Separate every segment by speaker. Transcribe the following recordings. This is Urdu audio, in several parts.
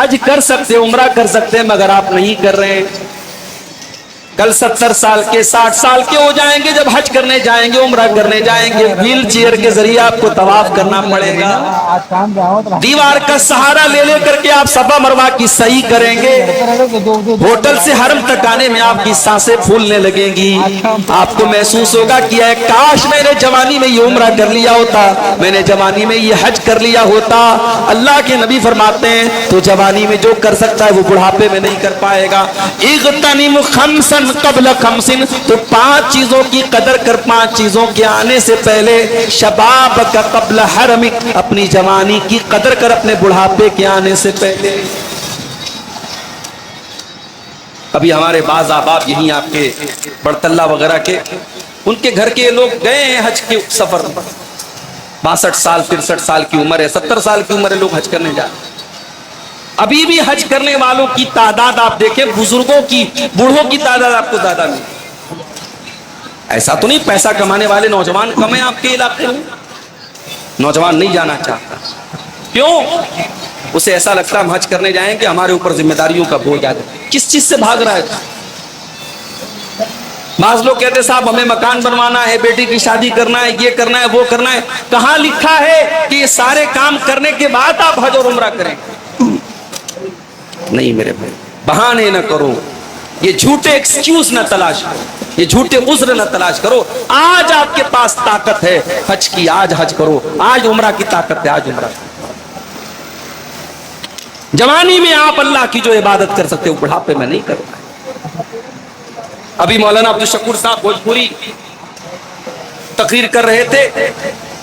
Speaker 1: حج کر سکتے ہیں، عمرہ کر سکتے ہیں، مگر آپ نہیں کر رہے ہیں۔ کل 70 سال کے 60 سال کے ہو جائیں گے، جب حج کرنے جائیں گے، عمرہ کرنے جائیں گے، ویل چیئر کے ذریعے آپ کو طواف کرنا پڑے گا، دیوار کا سہارا لے لے کر کے آپ صفا مروہ کی سعی کریں گے، ہوٹل سے حرم تک آنے میں آپ کی سانسیں پھولنے لگیں گی، آپ کو محسوس ہوگا کہ اے کاش میں نے جوانی میں یہ عمرہ کر لیا ہوتا، میں نے جوانی میں یہ حج کر لیا ہوتا۔ اللہ کے نبی فرماتے ہیں تو جوانی میں جو کر سکتا ہے وہ بڑھاپے میں نہیں کر پائے گا۔ اغتنم خمسن قبل خمسن، تو 5 چیزوں کی قدر کر، 5 چیزوں کے آنے سے پہلے، شباب کا قبل حرمک، اپنی جوانی کی قدر کر اپنے بڑھاپے کے آنے سے پہلے۔ ابھی ہمارے بعض احباب یہیں آپ کے بڑتلہ وغیرہ کے، ان کے گھر کے لوگ گئے ہیں حج کے سفر میں، 62 سال 63 سال کی عمر ہے، 70 سال کی عمر ہے، لوگ حج کرنے جا رہے ہیں۔ ابھی بھی حج کرنے والوں کی تعداد آپ دیکھیں، بزرگوں کی، بوڑھوں کی تعداد آپ کو زیادہ نہیں۔ ایسا تو نہیں پیسہ کمانے والے نوجوان کم ہیں آپ کے علاقے میں، نوجوان نہیں جانا چاہتا، کیوں؟ اسے ایسا لگتا ہے ہم حج کرنے جائیں گے ہمارے اوپر ذمہ داریوں کا بوجھ آ جائے۔ کس چیز سے بھاگ رہا ہے؟ بعض لوگ کہتے ہیں صاحب ہمیں مکان بنوانا ہے، بیٹی کی شادی کرنا ہے، یہ کرنا ہے، وہ کرنا ہے۔ کہاں لکھا ہے کہ یہ سارے کام کرنے کے بعد آپ حج اور عمرہ کریں؟ نہیں میرے بھائی، بہانے نہ کرو، یہ جھوٹے ایکسکیوز نہ تلاش کرو، یہ جھوٹے عذر نہ تلاش کرو۔ آج آپ کے پاس طاقت ہے حج کی، آج حج کرو، آج عمرہ کی طاقت ہے، آج عمرہ۔ جوانی میں آپ اللہ کی جو عبادت کر سکتے ہو بڑھاپے میں نہیں کرو۔ ابھی مولانا عبدالشکور صاحب بھوجپوری تقریر کر رہے تھے،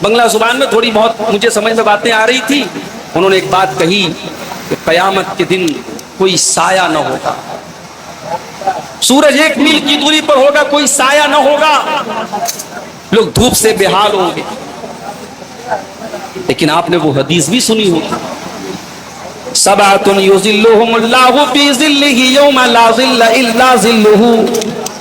Speaker 1: بنگلہ زبان میں تھوڑی بہت مجھے سمجھ میں باتیں آ رہی تھی۔ انہوں نے ایک بات کہی کہ قیامت کے دن کوئی سایہ نہ ہوگا، سورج 1 میل کی دوری پر ہوگا، کوئی سایہ نہ ہوگا، لوگ دھوپ سے بے حال ہوں گے۔ لیکن آپ نے وہ حدیث بھی سنی ہوگی، سبعۃ یظلھم اللہ فی ظلہ یوم لا ظل الا ظلہ،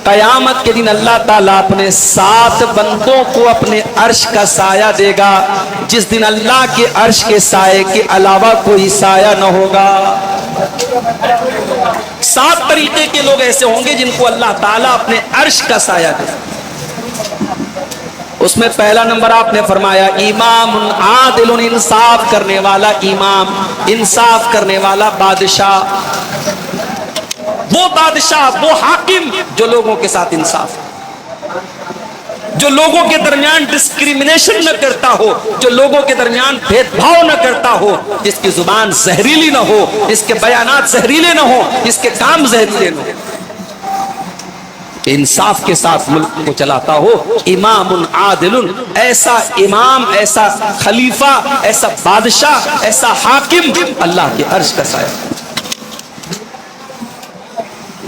Speaker 1: قیامت کے دن اللہ تعالیٰ اپنے 7 بندوں کو اپنے عرش کا سایہ دے گا، جس دن اللہ کے عرش کے سائے کے علاوہ کوئی سایہ نہ ہوگا۔ 7 طریقے کے لوگ ایسے ہوں گے جن کو اللہ تعالیٰ اپنے عرش کا سایہ دے گا۔ اس میں پہلا نمبر آپ نے فرمایا امام عادل، انصاف کرنے والا امام، انصاف کرنے والا بادشاہ، وہ بادشاہ، وہ حاکم جو لوگوں کے ساتھ انصاف، جو لوگوں کے درمیان ڈسکریمنیشن نہ کرتا ہو، جو لوگوں کے درمیان بھید بھاؤ نہ کرتا ہو، جس کی زبان زہریلی نہ ہو، جس کے بیانات زہریلے نہ ہو، جس کے کام زہریلے نہ ہو، انصاف کے ساتھ ملک کو چلاتا ہو، امام عادل، ایسا امام، ایسا خلیفہ، ایسا بادشاہ، ایسا حاکم اللہ کے عرش کا سایہ۔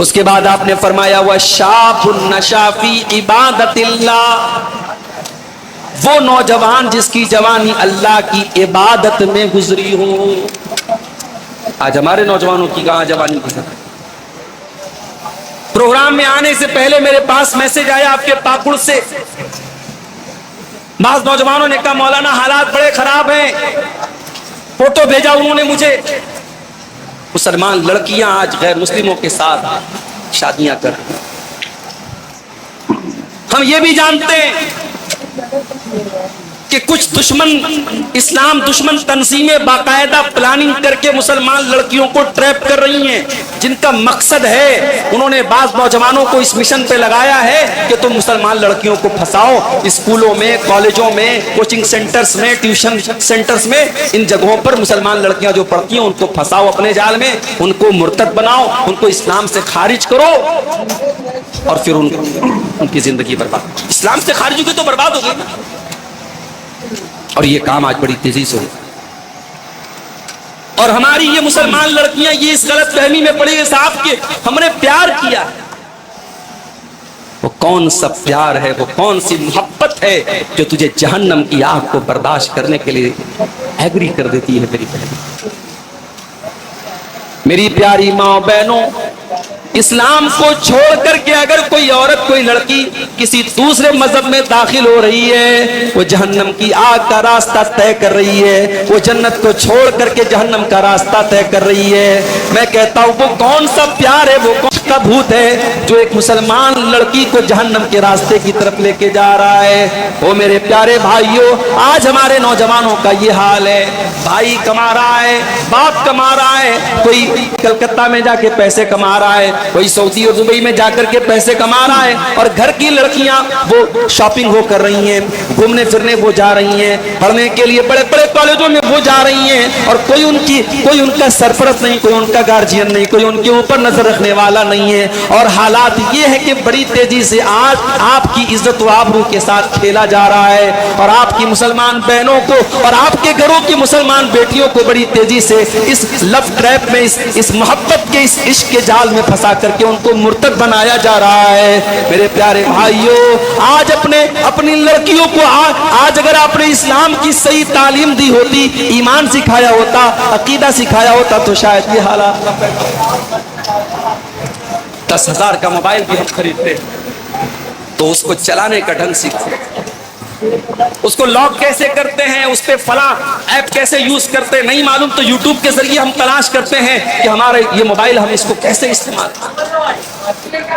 Speaker 1: اس کے بعد آپ نے فرمایا وَشَابٌ نَشَأَ فِي عِبَادَةِ اللَّهِ، وہ نوجوان جس کی جوانی اللہ کی عبادت میں گزری ہو۔ آج ہمارے نوجوانوں کی کہاں جوانی گزری؟ پروگرام میں آنے سے پہلے میرے پاس میسج آیا آپ کے پاکڑ سے، بعض نوجوانوں نے کہا مولانا حالات بڑے خراب ہیں، فوٹو بھیجا انہوں نے مجھے، مسلمان لڑکیاں آج غیر مسلموں کے ساتھ شادیاں کر رہی ہیں۔ ہم یہ بھی جانتے ہیں کہ کچھ دشمن، اسلام دشمن تنظیمیں باقاعدہ پلاننگ کر کے مسلمان لڑکیوں کو ٹریپ کر رہی ہیں، جن کا مقصد ہے، انہوں نے بعض نوجوانوں کو اس مشن پہ لگایا ہے کہ تم مسلمان لڑکیوں کو پھنساؤ، اسکولوں میں، کالجوں میں، کوچنگ سینٹرز میں، ٹیوشن سینٹرز میں، ان جگہوں پر مسلمان لڑکیاں جو پڑھتی ہیں ان کو پھنساؤ اپنے جال میں، ان کو مرتد بناؤ، ان کو اسلام سے خارج کرو، اور پھر ان کی زندگی برباد۔ اسلام سے خارج ہوگی تو برباد ہوگی، اور یہ کام آج بڑی تیزی سے ہو۔ اور ہماری یہ مسلمان لڑکیاں یہ اس غلط فہمی میں پڑی ہے صاحب کہ ہم نے پیار کیا، وہ کون سا پیار ہے، وہ کون سی محبت ہے جو تجھے جہنم کی آگ کو برداشت کرنے کے لیے ایگری کر دیتی ہے؟ میری بہن، میری پیاری ماں بہنوں، اسلام کو چھوڑ کر کے اگر کوئی عورت کوئی لڑکی کسی دوسرے مذہب میں داخل ہو رہی ہے وہ جہنم کی آگ کا راستہ طے کر رہی ہے، وہ جنت کو چھوڑ کر کے جہنم کا راستہ طے کر رہی ہے۔ میں کہتا ہوں وہ کون سا پیار ہے، وہ کون کا بھوت ہے جو ایک مسلمان لڑکی کو جہنم کے راستے کی طرف لے کے جا رہا ہے؟ وہ میرے پیارے بھائیوں، آج ہمارے نوجوانوں کا یہ حال ہے، بھائی کما رہا ہے، باپ کما رہا ہے، کوئی کلکتہ میں جا کے پیسے کما رہا ہے، کوئی سعودی اور دبئی میں جا کر کے پیسے کما رہا ہے، اور گھر کی لڑکیاں وہ شاپنگ وہ کر رہی ہیں، گھومنے پھرنے وہ جا رہی ہیں، پڑھنے کے لیے بڑے بڑے کالجوں میں وہ جا رہی ہیں، اور کوئی ان کا سرپرست نہیں، کوئی ان کا گارجین نہیں، کوئی ان کے اوپر نظر رکھنے والا نہیں ہے۔ اور حالات یہ ہے کہ بڑی تیزی سے آج آپ کی عزت و آبرو کے ساتھ کھیلا جا رہا ہے، اور آپ کی مسلمان بہنوں کو اور آپ کے گھروں کی مسلمان بیٹیوں کو بڑی تیزی سے اس لو ٹریپ میں، اس محبت کے اس عشق کے جال میں پھنسا کر کے ان کو مرتد بنایا جا رہا ہے۔ میرے پیارے بھائیوں، آج اپنی لڑکیوں کو آج اگر آپ نے اسلام کی صحیح تعلیم دی ہوتی، ایمان سکھایا ہوتا، عقیدہ سکھایا ہوتا، تو شاید یہ حالات نہ پیدا۔ 10,000 کا موبائل بھی ہم خریدتے تو اس کو چلانے کا ڈھنگ سیکھتے، اس کو لاک کیسے کرتے ہیں، اس پہ فلاں ایپ کیسے یوز کرتے نہیں معلوم، تو یوٹیوب کے ذریعے ہم تلاش کرتے ہیں کہ ہمارے یہ موبائل ہم اس کو کیسے استعمال کریں۔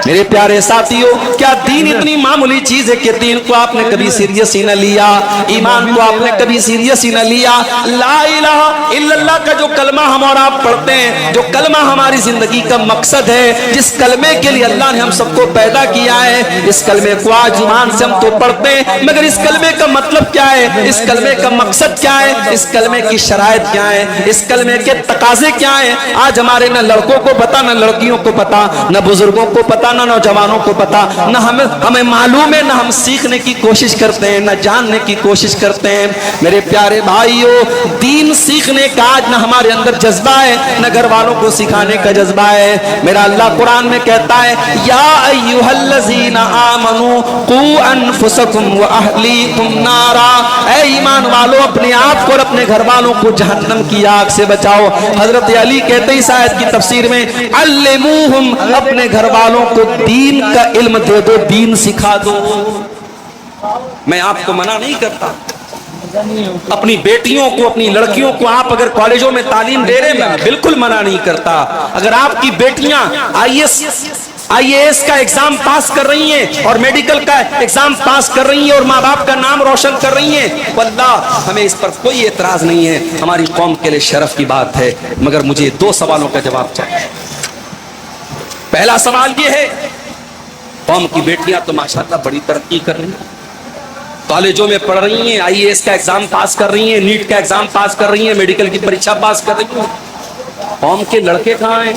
Speaker 1: میرے پیارے ساتھیوں، کیا دین اتنی معمولی چیز ہے کہ دین کو آپ نے کبھی سیریس ہی نہ لیا، ایمان کو آپ نے کبھی سیریس ہی نہ لیا؟ لا الہ الا اللہ کا جو کلمہ ہم اور آپ پڑھتے ہیں، جو کلمہ ہماری زندگی کا مقصد ہے، جس کلمے کے لیے اللہ نے ہم سب کو پیدا کیا ہے، اس کلمے کو آج ایمان سے ہم تو پڑھتے ہیں، مگر اس کلمے کا مطلب کیا ہے، اس کلمے کا مقصد کیا ہے، اس کلمے کی شرائط کیا ہے، اس کلمے کے تقاضے کیا ہیں؟ آج ہمارے نہ لڑکوں کو پتا، نہ لڑکیوں کو پتا، نہ بزرگوں کو پتا، نہ نوجوانوں کو پتا، نہ ہمیں معلوم ہے، نہ ہم سیکھنے کی کوشش کرتے ہیں، نہ جاننے کی کوشش کرتے ہیں۔ میرے پیارے بھائیوں، دین سیکھنے کا آج نہ ہمارے اندر جذبہ ہے، نہ گھر والوں کو سکھانے کا جذبہ ہے۔ میرا اللہ قرآن میں کہتا ہے، یا ایھا الذین آمنوا قوا انفسکم واہلیکم نارا، اے ایمان والو اپنے آپ کو اور اپنے گھر والوں کو جہنم کی آگ سے بچاؤ۔ حضرت علی کہتے ہیں اس آیت کی تفسیر میں، علموہم، اپنے گھر والوں کو دین کا علم دے دو، دین سکھا دو۔ میں آپ کو منع نہیں کرتا، اپنی بیٹیوں کو، اپنی لڑکیوں کو آپ اگر کالجوں میں تعلیم دے رہے ہیں، میں بالکل منع نہیں کرتا۔ اگر آپ کی بیٹیاں آئی اے ایس کا ایگزام پاس کر رہی ہیں اور میڈیکل کا ایگزام پاس کر رہی ہیں اور ماں باپ کا نام روشن کر رہی ہیں، واللہ ہمیں اس پر کوئی اعتراض نہیں ہے، ہماری قوم کے لیے شرف کی بات ہے، مگر مجھے 2 سوالوں کا جواب چاہیے۔ پہلا سوال یہ ہے، قوم کی بیٹیاں تو ماشاءاللہ بڑی ترقی کر رہی ہیں، کالجوں میں پڑھ رہی ہیں، آئی اے ایس کا ایگزام پاس کر رہی ہیں، نیٹ کا ایگزام پاس کر رہی ہیں، میڈیکل کی پریچھا پاس کر رہی ہیں، قوم کے لڑکے کہاں ہیں؟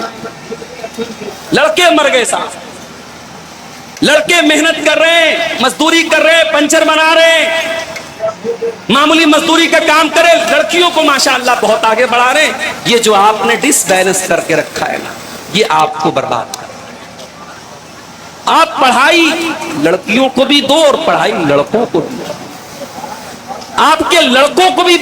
Speaker 1: لڑکے مر گئے صاحب، لڑکے محنت کر رہے ہیں، مزدوری کر رہے ہیں، پنچر بنا رہے ہیں، معمولی مزدوری کا کام کرے، لڑکیوں کو ماشاءاللہ بہت آگے بڑھا رہے ہیں۔ یہ جو آپ نے ڈس بیلنس کر کے رکھا ہے نا، یہ آپ کو برباد کر، آپ پڑھائی لڑکیوں کو بھی دو اور پڑھائی لڑکوں کو بھی دو، آپ کے لڑکوں کو بھی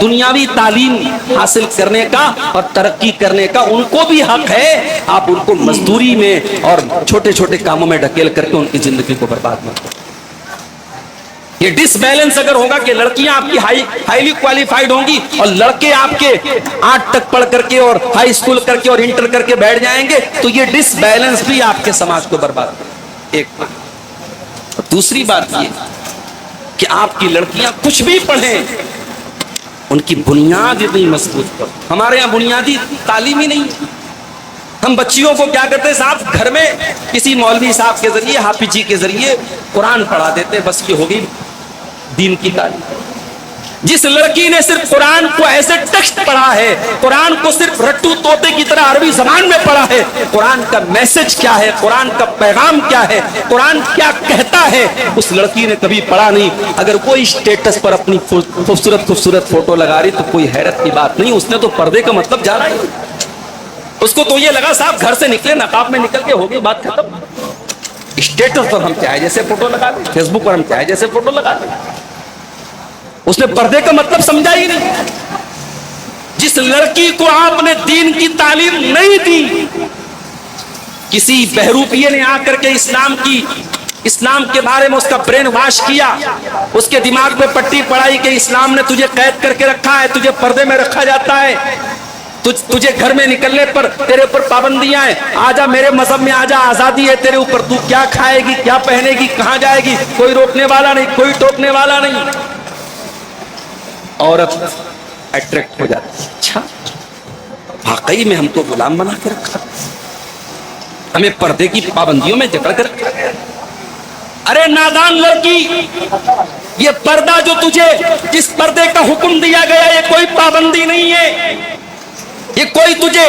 Speaker 1: دنیاوی تعلیم حاصل کرنے کا اور ترقی کرنے کا ان کو بھی حق ہے، آپ ان کو مزدوری میں اور چھوٹے چھوٹے کاموں میں ڈھکیل کر کے ان کی زندگی کو برباد نہ کریں۔ یہ ڈس بیلنس اگر ہوگا کہ لڑکیاں آپ کی ہائیلی کوالیفائڈ ہوں گی اور لڑکے آپ کے 8 تک پڑھ کر کے اور ہائی اسکول کر کے اور انٹر کر کے بیٹھ جائیں گے، تو یہ ڈس بیلنس بھی آپ کے سماج کو برباد کرے۔ ایک بات۔ دوسری بات یہ کہ آپ کی لڑکیاں کچھ بھی پڑھیں، ان کی بنیاد اتنی مضبوط کرو۔ ہمارے یہاں بنیادی تعلیم ہی نہیں، ہم بچیوں کو کیا کرتے ہیں صاحب، گھر میں کسی مولوی صاحب کے ذریعے، حافظ جی کے ذریعے قرآن پڑھا دیتے، بس یہ ہوگی دین کی تعلیم۔ جس لڑکی نے صرف قرآن کو ایسے ٹیکسٹ پڑھا ہے، قرآن کو صرف رٹو طوطے کی طرح عربی زبان میں پڑھا ہے، قرآن کا میسج کیا ہے، قرآن کا پیغام کیا ہے، قرآن کیا کہتا ہے، اس لڑکی نے کبھی پڑھا نہیں۔ اگر کوئی اسٹیٹس پر اپنی خوبصورت خوبصورت فوٹو لگا رہی تو کوئی حیرت کی بات نہیں، اس نے تو پردے کا مطلب جانا ہی، اس کو تو یہ لگا صاحب گھر سے نکلے نقاب میں نکل کے ہوگی بات ختم۔ اسٹیٹس پر ہم چاہے جیسے فوٹو لگا دیں، فیس بک پر ہم چاہے جیسے فوٹو لگا دیں، اس نے پردے کا مطلب سمجھا ہی نہیں۔ جس لڑکی کو آپ نے دین کی تعلیم نہیں دی، کسی بہروپیے نے آ کر کے اسلام کے بارے میں اس کا برین واش کیا، اس کے دماغ پہ پٹی پڑائی کہ اسلام نے تجھے قید کر کے رکھا ہے، تجھے پردے میں رکھا جاتا ہے، تجھے گھر میں نکلنے پر تیرے اوپر پابندیاں ہیں، آجا میرے مذہب میں آجا، آزادی ہے تیرے اوپر، تو کیا کھائے گی، کیا پہنے گی، کہاں جائے گی، کوئی روکنے والا نہیں، کوئی ٹوکنے والا نہیں۔ عورت اٹریکٹ ہو جاتی ہے، اچھا واقعی میں ہم تو غلام بنا کے رکھا، ہمیں پردے کی پابندیوں میں جکڑ کر رکھا۔ ارے نادان لڑکی، یہ پردہ جو تجھے جس پردے کا حکم دیا گیا یہ کوئی پابندی نہیں ہے، یہ کوئی تجھے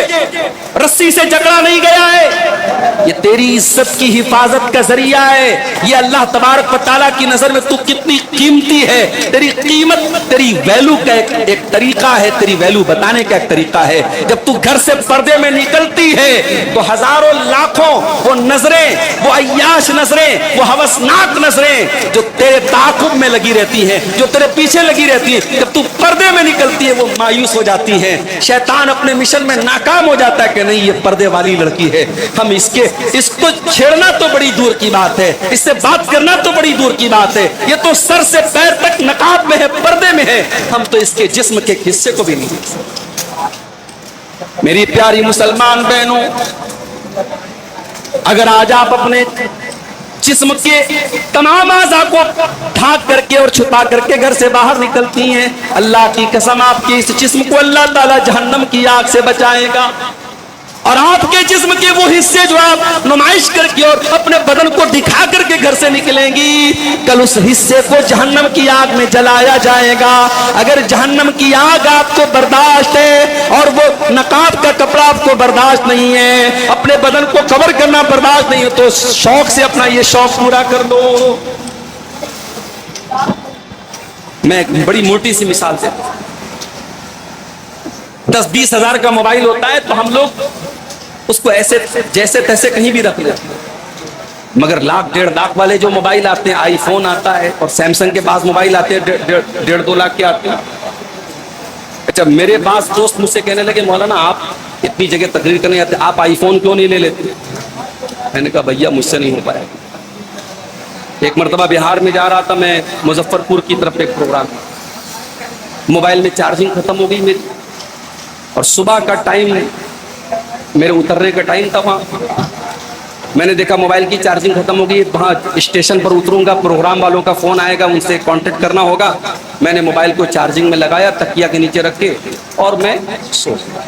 Speaker 1: رسی سے جکڑا نہیں گیا ہے، یہ تیری عزت کی حفاظت کا ذریعہ ہے۔ یہ اللہ تبارک و تعالیٰ کی نظر میں تو کتنی قیمتی ہے، تیری قیمت، تیری ویلو کا ایک طریقہ ہے، تیری ویلو بتانے کا ایک طریقہ ہے۔ جب تو گھر سے پردے میں نکلتی ہے تو ہزاروں لاکھوں وہ نظریں، وہ عیاش نظریں، وہ ہوسناک نظریں جو تیرے تعاقب میں لگی رہتی ہیں، جو تیرے پیچھے لگی رہتی ہیں، جب تو پردے میں نکلتی ہے وہ مایوس ہو جاتی ہیں۔ شیطان اپنے مشن میں ناکام ہو جاتا ہے کہ نہیں یہ پردے والی لڑکی ہے، ہم اس کو چھیڑنا تو بڑی دور کی بات ہے، اس سے بات کرنا تو بڑی دور کی بات ہے، یہ تو سر سے پیر تک نقاب میں ہے، پردے میں ہے، ہم تو اس کے جسم کے حصے کو بھی نہیں دیکھ سکتے۔ میری پیاری مسلمان بہنوں، اگر آج آپ اپنے جسم کے تمام اعضاء کو ڈھانک کر کے اور چھپا کر کے گھر سے باہر نکلتی ہیں، اللہ کی قسم آپ کے اس جسم کو اللہ تعالی جہنم کی آگ سے بچائے گا، اور آپ کے جسم کے وہ حصے جو آپ نمائش کر کے اور اپنے بدن کو دکھا کر کے گھر سے نکلیں گی، کل اس حصے کو جہنم کی آگ میں جلایا جائے گا۔ اگر جہنم کی آگ آپ کو برداشت ہے اور وہ نقاب کا کپڑا آپ کو برداشت نہیں ہے، اپنے بدن کو کور کرنا برداشت نہیں ہے، تو شوق سے اپنا یہ شوق پورا کر لو۔ میں ایک بڑی موٹی سی مثال سے 10-20 ہزار کا موبائل ہوتا ہے تو ہم لوگ اس کو ایسے جیسے تیسے کہیں بھی رکھ لیتے ہیں، مگر 1,00,000-1,50,000 والے جو موبائل آتے ہیں، آئی فون آتا ہے اور سیمسنگ کے پاس موبائل آتے ہیں 1.5-2 لاکھ کے آتے ہیں۔ اچھا میرے پاس دوست مجھ سے کہنے لگے مولانا آپ اتنی جگہ تقریر کرنے آتے آپ آئی فون کیوں نہیں لے لیتے؟ میں نے کہا بھیا مجھ سے نہیں ہو پایا۔ ایک مرتبہ بہار میں جا رہا تھا میں، مظفر پور کی طرف ایک پروگرام، موبائل میں چارجنگ ختم ہو گئی میری، اور صبح کا ٹائم میرے اترنے کا ٹائم تھا وہاں، میں نے دیکھا موبائل کی چارجنگ ختم ہو گئی، وہاں اسٹیشن پر اتروں گا، پروگرام والوں کا فون آئے گا، ان سے کانٹیکٹ کرنا ہوگا۔ میں نے موبائل کو چارجنگ میں لگایا تکیہ کے نیچے رکھ کے اور میں سو گیا۔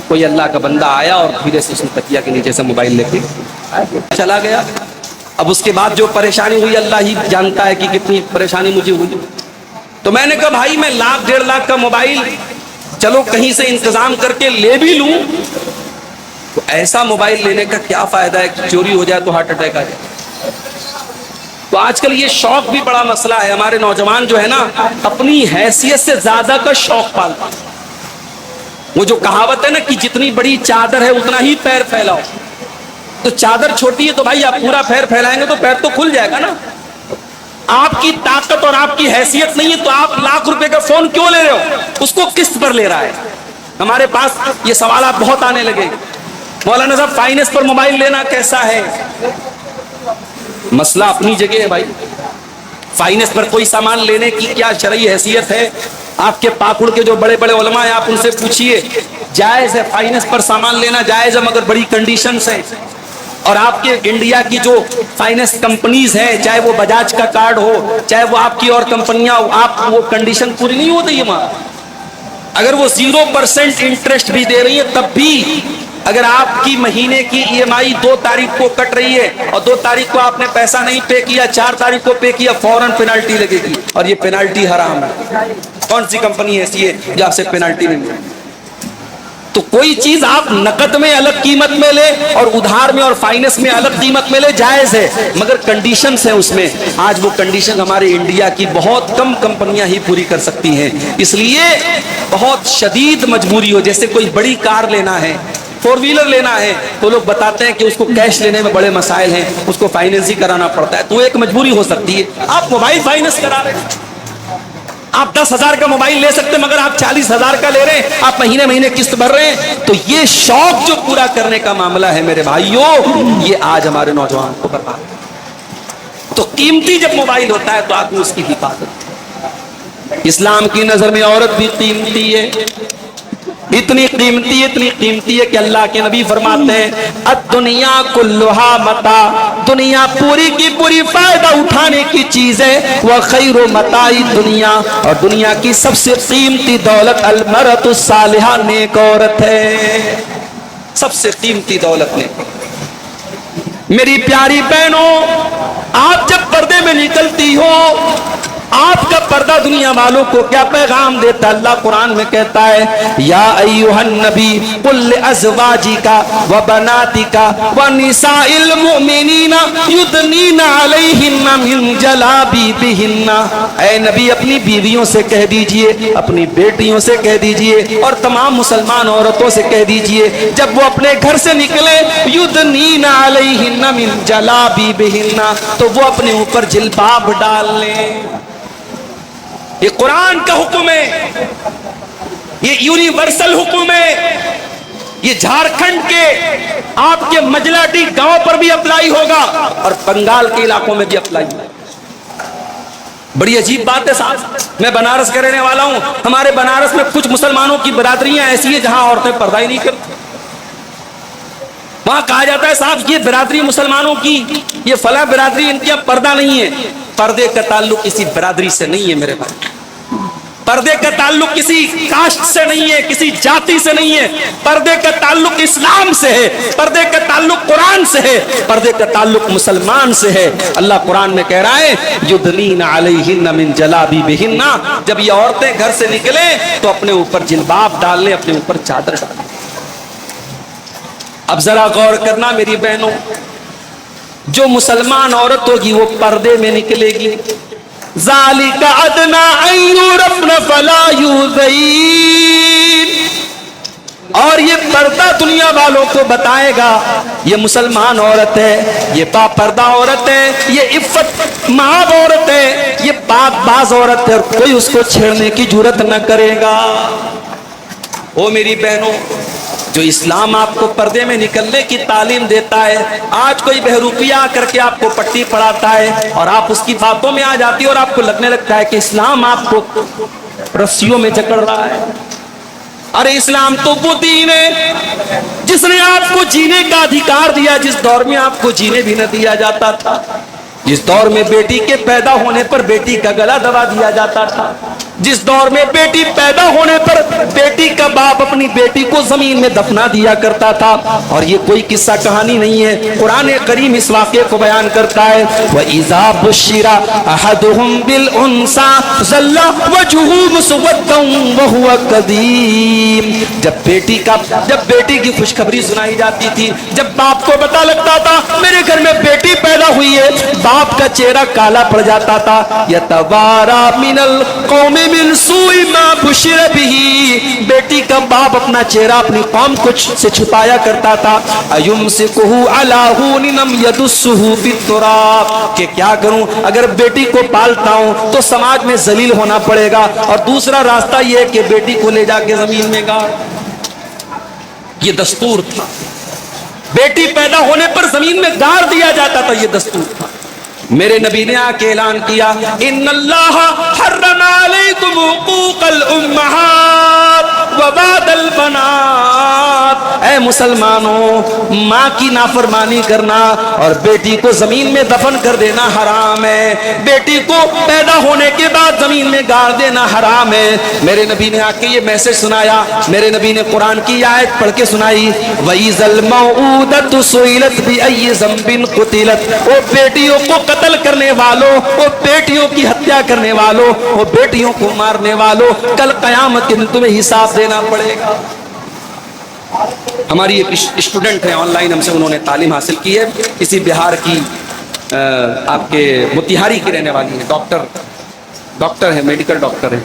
Speaker 1: کوئی اللہ کا بندہ آیا اور دھیرے سے اس نے تکیہ کے نیچے سے موبائل لے کے چلا گیا۔ اب اس کے بعد جو پریشانی ہوئی اللہ ہی جانتا ہے کہ کتنی پریشانی مجھے ہوئی۔ تو میں نے کہا بھائی میں 1,00,000-1,50,000 کا موبائل چلو کہیں سے انتظام کر کے لے بھی لوں تو ایسا موبائل لینے کا کیا فائدہ ہے کہ چوری ہو جائے تو ہارٹ اٹیک آ جائے۔ تو آج کل یہ شوق بھی بڑا مسئلہ ہے، ہمارے نوجوان جو ہے نا اپنی حیثیت سے زیادہ کا شوق پالتا ہے۔ وہ جو کہاوت ہے نا کہ جتنی بڑی چادر ہے اتنا ہی پیر پھیلاؤ، تو چادر چھوٹی ہے تو بھائی آپ پورا پیر پھیلائیں گے تو پیر تو کھل جائے گا نا۔ آپ کی طاقت اور آپ کی حیثیت نہیں ہے تو آپ ₹1,00,000 کا فون کیوں لے رہے ہو؟ اس کو قسط پر لے رہا ہے۔ ہمارے پاس یہ سوالات بہت آنے لگے، مولانا صاحب فائننس پر موبائل لینا کیسا ہے؟ مسئلہ اپنی جگہ ہے بھائی، فائننس پر کوئی سامان لینے کی کیا شرعی حیثیت ہے؟ آپ کے پاکڑ کے جو بڑے بڑے علماء ہیں آپ ان سے پوچھئے، جائز ہے فائننس پر سامان لینا، جائز ہے مگر بڑی کنڈیشنز ہیں۔ اور آپ کے انڈیا کی جو فائننس کمپنیز ہیں، چاہے وہ بجاج کا کارڈ ہو، چاہے وہ آپ کی اور کمپنیاں ہو، آپ وہ کنڈیشن پوری نہیں ہوتی ہے وہاں۔ اگر وہ 0% انٹرسٹ بھی دے رہی ہے تب بھی اگر آپ کی مہینے کی EMI 2 تاریخ کو کٹ رہی ہے اور 2 تاریخ کو آپ نے پیسہ نہیں پے کیا، 4 تاریخ کو پے کیا، فوراً پینالٹی لگے گی، اور یہ پینالٹی حرام ہے۔ کون سی کمپنی ایسی ہے جو آپ سے پینالٹی نہیں ملے؟ تو کوئی چیز آپ نقد میں الگ قیمت میں لے اور ادھار میں اور فائننس میں الگ قیمت میں لے، جائز ہے، مگر کنڈیشنز ہیں اس میں۔ آج وہ کنڈیشن ہمارے انڈیا کی بہت کم کمپنیاں ہی پوری کر سکتی ہیں، اس لیے بہت شدید مجبوری ہو، جیسے کوئی بڑی کار لینا ہے، 4 ویلر لینا ہے تو لوگ بتاتے ہیں کہ اس کو کیش لینے میں بڑے مسائل ہیں، اس کو فائننس ہی کرانا پڑتا ہے، تو ایک مجبوری ہو سکتی ہے۔ آپ موبائل فائننس کرا رہے ہیں، آپ 10,000 کا موبائل لے سکتے ہیں مگر آپ 40,000 کا لے رہے ہیں, آپ مہینے مہینے قسط بھر رہے ہیں. تو یہ شوق جو پورا کرنے کا معاملہ ہے میرے بھائیوں, یہ آج ہمارے نوجوان کو برباد ہے. تو قیمتی جب موبائل ہوتا ہے تو آدمی اس کی حفاظت. اسلام کی نظر میں عورت بھی قیمتی ہے, اتنی قیمتی ہے کہ اللہ کے نبی فرماتے ہیں الدنیا کلھا متاع, دنیا پوری کی پوری فائدہ اٹھانے کی چیز ہے. وخیر متاع دنیا, اور دنیا کی سب سے قیمتی دولت المرأۃ الصالحہ, نیک عورت ہے. سب سے قیمتی دولت نیک. میری پیاری بہنوں, آپ جب پردے میں نکلتی ہو, آپ کا پردہ دنیا والوں کو کیا پیغام دیتا ہے؟ اللہ قرآن میں کہتا ہے یا ایھا النبی قل لازواجک وبناتک ونساء المؤمنین یدنین علیہن من جلابیبہن. اے نبی اپنی بیویوں سے کہہ دیجئے, اپنی بیٹیوں سے کہہ دیجئے, اور تمام مسلمان عورتوں سے کہہ دیجئے جب وہ اپنے گھر سے نکلے یدنین علیہن من جلابیبہن, تو وہ اپنے اوپر جلباب ڈال لیں. یہ قرآن کا حکم ہے, یہ یونیورسل حکم ہے. یہ جھارکھنڈ کے آپ کے مجلاڈی گاؤں پر بھی اپلائی ہوگا اور بنگال کے علاقوں میں بھی اپلائی ہوگا. بڑی عجیب بات ہے صاحب, میں بنارس کا رہنے والا ہوں. ہمارے بنارس میں کچھ مسلمانوں کی برادریاں ایسی ہیں جہاں عورتیں پردہ ہی نہیں کرتی. وہاں کہا جاتا ہے صاحب یہ برادری مسلمانوں کی, یہ فلاں برادری, ان کی اب پردہ نہیں ہے. پردے کا تعلق کسی برادری سے نہیں ہے میرے بھائی. پردے کا تعلق کسی کاسٹ سے نہیں ہے, کسی جاتی سے نہیں ہے. پردے کا تعلق اسلام سے ہے, پردے کا تعلق قرآن سے ہے, پردے کا تعلق مسلمان سے ہے. اللہ قرآن میں کہہ رہا ہے یدنین علیہن من جلابیبہن, جب یہ عورتیں گھر سے نکلیں تو اپنے اوپر جلباب ڈال لیں, اپنے اوپر چادر ڈال لیں. اب ذرا غور کرنا میری بہنوں, جو مسلمان عورت ہوگی وہ پردے میں نکلے گی. ذالک ادنی ان یعرفن فلا یؤذین, اور یہ پردہ دنیا والوں کو بتائے گا یہ مسلمان عورت ہے, یہ با پردہ عورت ہے, یہ عفت مآب عورت ہے, یہ پاک باز عورت ہے, اور کوئی اس کو چھیڑنے کی جرت نہ کرے گا. او میری بہنوں, جو اسلام آپ کو پردے میں نکلنے کی تعلیم دیتا ہے, آج کوئی بہروپیہ آ کر کے آپ کو پٹی پڑھاتا ہے اور آپ اس کی باتوں میں آ جاتی ہے اور آپ کو لگنے لگتا ہے کہ اسلام آپ کو رسیوں میں جکڑ رہا ہے. ارے اسلام تو وہ دین ہے جس نے آپ کو جینے کا ادھیکار دیا جس دور میں آپ کو جینے بھی نہ دیا جاتا تھا, جس دور میں بیٹی کے پیدا ہونے پر بیٹی کا گلا دبا دیا جاتا تھا, جس دور میں بیٹی پیدا ہونے پر بیٹی کا باپ اپنی بیٹی کو زمین میں دفنا دیا کرتا تھا. اور یہ کوئی قصہ کہانی نہیں ہے, قرآن کریم اس واقعے کو بیان کرتا ہے وَإِذَا بُشِّرَ أَحَدُهُمْ بِالْأُنثىٰ ظَلَّ وَجْهُهُ مُسْوَدًّا وَهُوَ كَظِيمٌ. جب بیٹی کی خوشخبری سنائی جاتی تھی, جب باپ کو پتہ لگتا تھا میرے گھر میں بیٹی پیدا ہوئی ہے, باپ کا چہرہ کالا پڑ جاتا تھا. يَتَوَارَى مِنَ الْقَوْمِ من سوء ما بشر به, بیٹی کا باپ اپنا چہرہ اپنی قوم کو سے چھپایا کرتا تھا. ایمسکہ علی ہون ام یدسہ فی التراب, کہ کیا کروں اگر بیٹی کو پالتا ہوں تو سماج میں ذلیل ہونا پڑے گا, اور دوسرا راستہ یہ ہے کہ بیٹی کو لے جا کے زمین میں گاڑ. یہ دستور تھا, بیٹی پیدا ہونے پر زمین میں گاڑ دیا جاتا تھا, یہ دستور تھا. میرے نبی نے آ کے اعلان کیا ان اللہ حرم علیکم حقوق الامہات وبعد البنات. اے مسلمانوں, ماں کی نافرمانی کرنا اور بیٹی کو زمین میں دفن کر دینا حرام ہے, بیٹی کو پیدا ہونے کے بعد زمین میں گاڑ دینا حرام ہے. میرے نبی نے آ کے یہ میسج سنایا, میرے نبی نے قرآن کی آیت پڑھ کے سنائی وَإِذَا الْمَوْءُودَةُ سُئِلَتْ بِأَيِّ ذَنبٍ قُتِلَتْ. وہ بیٹیوں کو قتل کرنے والوں, وہ بیٹیوں کی ہتیا کرنے والوں, وہ بیٹیوں کو مارنے والوں, کل قیامت کے دن تمہیں حساب دینا پڑے گا. ہماری ایک اسٹوڈنٹ ہے آن لائن, ہم سے انہوں نے تعلیم حاصل کی ہے, کسی بہار کی آپ کے موتیہاری کی رہنے والی ہے, ڈاکٹر ہے, میڈیکل ڈاکٹر ہے.